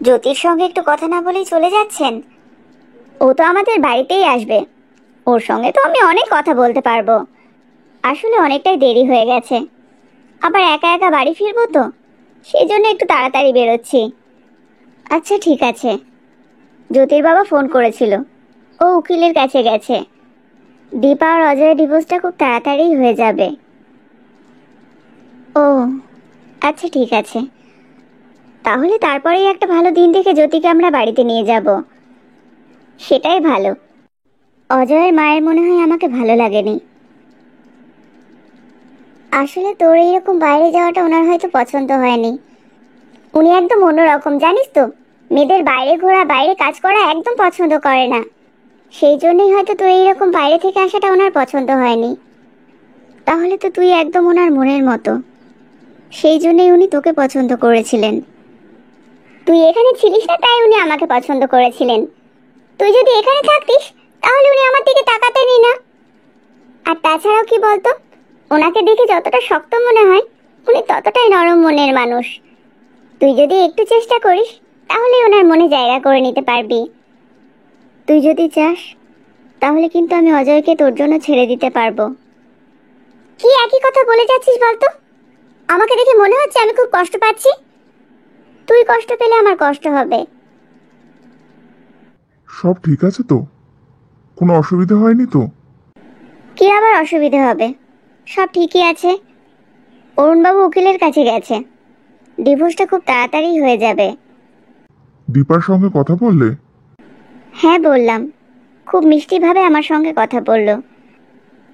জ্যোতির সঙ্গে একটু কথা না বলেই চলে যাচ্ছেন? ও তো আমাদের বাড়িতেই আসবে, ওর সঙ্গে তো আমি অনেক কথা বলতে পারবো। আসলে অনেকটাই দেরি হয়ে গেছে, আবার একা একা বাড়ি ফিরবো তো, সেই জন্য একটু তাড়াতাড়ি বেরোচ্ছি। আচ্ছা ঠিক আছে। জ্যোতির বাবা ফোন করেছিল, ও উকিলের কাছে গেছে। দীপা আর অজয়ের ডিভোর্সটা খুব তাড়াতাড়ি হয়ে যাবে। ও আচ্ছা ঠিক আছে, তাহলে তারপরেই একটা ভালো দিন দেখে জ্যোতিকে আমরা বাড়িতে নিয়ে যাব। সেটাই ভালো। অজয়ের মায়ের মনে হয় আমাকে ভালো লাগেনি। আসলে তোর এইরকম বাইরে যাওয়াটা ওনার হয়তো পছন্দ হয়নি। উনি একদম অন্যরকম, জানিস তো, মেয়েদের বাইরে ঘোরা বাইরে কাজ করা একদম পছন্দ করে না। সেই জন্যই হয়তো তোর এইরকম বাইরে থেকে আসাটা ওনার পছন্দ হয়নি। তাহলে তো তুই একদম ওনার মনের মতো, সেই জন্যই উনি তোকে পছন্দ করেছিলেন। তুই এখানে ছিলিস না তাই উনি আমাকে পছন্দ করেছিলেন। তুই যদি এখানে থাকতিস তাহলে উনি আমার দিকে তাকাতেনই না। আর তাছাড়াও কি বলতো, ওনাকে দেখে যতটা শক্ত মনে হয় উনি ততটাই নরম মনের মানুষ। তুই যদি একটু চেষ্টা করিস তাহলে ওনার মনে জায়গা করে নিতে পারবি। তুই যদি চাস তাহলে কিন্তু আমি অজয়কে তোর জন্য ছেড়ে দিতে পারবো। কি একই কথা বলে যাচ্ছিস বলতো? আমাকে দেখে মনে হচ্ছে আমি খুব কষ্ট পাচ্ছি? তুই কষ্ট পেলে আমার কষ্ট হবে। সব ঠিক আছে তো? কোনো অসুবিধা হয়নি তো? কি আবার অসুবিধা হবে? সব ঠিকই আছে। অরুণবাবু উকিলের কাছে গেছে, ডিভোর্সটা খুব তাড়াতাড়ি হয়ে যাবে। দীপার সঙ্গে কথা বললে? হ্যাঁ বললাম, খুব মিষ্টিভাবে আমার সঙ্গে কথা বললো।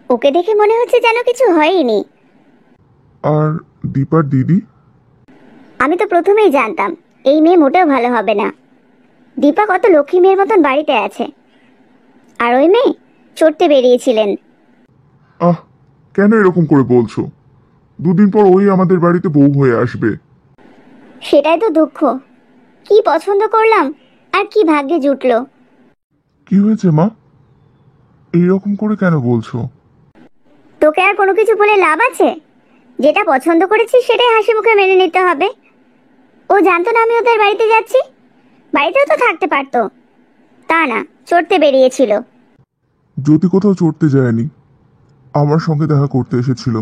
ওকে দেখে মনে হচ্ছে যেন কিছু হয়নি। আর দীপার দিদি? আমি তো প্রথমেই জানতাম এই মেয়ে মোটেও ভালো হবে না। দীপা কত লক্ষ্মী মেয়ের মতন বাড়িতে আছে, আর ওই মেয়ে চড়তে বেরিয়েছিলেন। আহ, কেন এরকম করে বলছো? দুদিন পর ওই আমাদের বাড়িতে বউ হয়ে আসবে। সেটাই তো দুঃখ, কি পছন্দ করলাম আর কি ভাগ্যে জুটলো। কি হয়েছে মা? এইরকম করে কেন বলছো? তোকে আর কোনো কিছু বলে লাভ আছে? যেটা পছন্দ করেছিস সেটাই হাসি মুখে মেনে নিতে হবে। ও জানতো না আমি ওদের বাড়িতে যাচ্ছি? বাড়িতেও তো থাকতে পারতো, তা না, চড়তে বেরিয়েছিল। জ্যোতি কোথাও চড়তে যায়নি, আমার সঙ্গে দেখা করতে এসেছিল।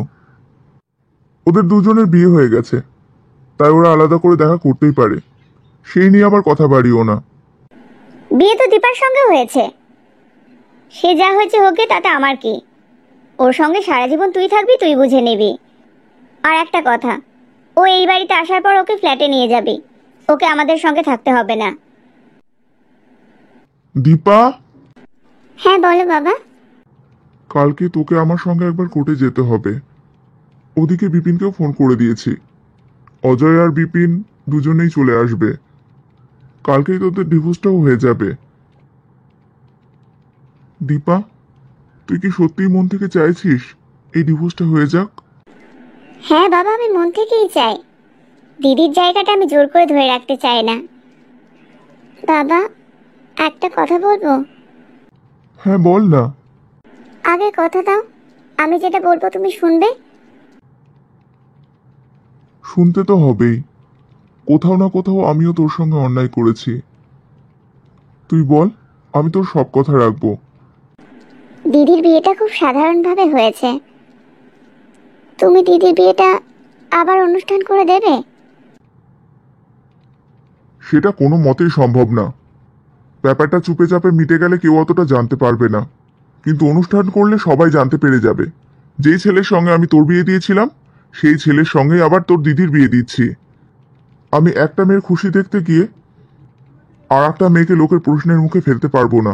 ওদের দুজনের বিয়ে হয়ে গেছে, তাই ওরা আলাদা করে দেখা করতেই পারে। সেই নিয়ে আবার কথা বাড়িও না। বিয়ে তো দীপার সঙ্গে হয়েছে, সে যা হয়েছে হোকে, তাতে আমার কি। ওর সঙ্গে সারা জীবন তুই থাকবি, তুই বুঝে নিবি। আর একটা কথা, ও এই বাড়িতে আসার পর ওকে ফ্ল্যাটে নিয়ে যাবি, ওকে আমাদের সঙ্গে থাকতে হবে না। দীপা, হ্যাঁ বলো বাবা। কালকে তোকে আমার সঙ্গে একবার কোর্টে যেতে হবে। ওদিকে বিপিনকেও ফোন করে দিয়েছি, অজয় আর বিপিন দুজনেই চলে আসবে। কালকেই তোদের ডিভোর্সটাও হয়ে যাবে। দীপা, তুই কি সত্যিই মন থেকে চাইছিস এই ডিভোর্সটা হয়ে যাক? হ্যাঁ বাবা, আমি মন থেকেই চাই। দিদির জায়গাটা আমি জোর করে ধরে রাখতে চাই না। বাবা, একটা কথা বলবো? হ্যাঁ বল না। আগে কথা দাও, আমি যেটা বলবো তুমি শুনবে। শুনতে তো হবেই, কোথাও না কোথাও আমিও তোর সঙ্গে অন্যায় করেছি। তুই বল, আমি তোর সব কথা রাখবো। দিদির বিয়েটা খুব সাধারণভাবে হয়েছে, তুমি দিদির বিয়েটা আবার অনুষ্ঠান করে দেবে? সেটা কোনো মতেই সম্ভব না। ব্যাপারটা চুপে চাপে মিটে গেলে কেউ অতটা জানতে পারবে না, কিন্তু অনুষ্ঠান করলে সবাই জানতে পেরে যাবে। যেই ছেলের সঙ্গে আমি তোর বিয়ে দিয়েছিলাম সেই ছেলের সঙ্গেই আবার তোর দিদির বিয়ে দিচ্ছি। আমি একটা মেয়ের খুশি দেখতে গিয়ে আর একটা মেয়েকে লোকের প্রশ্নের মুখে ফেলতে পারবো না।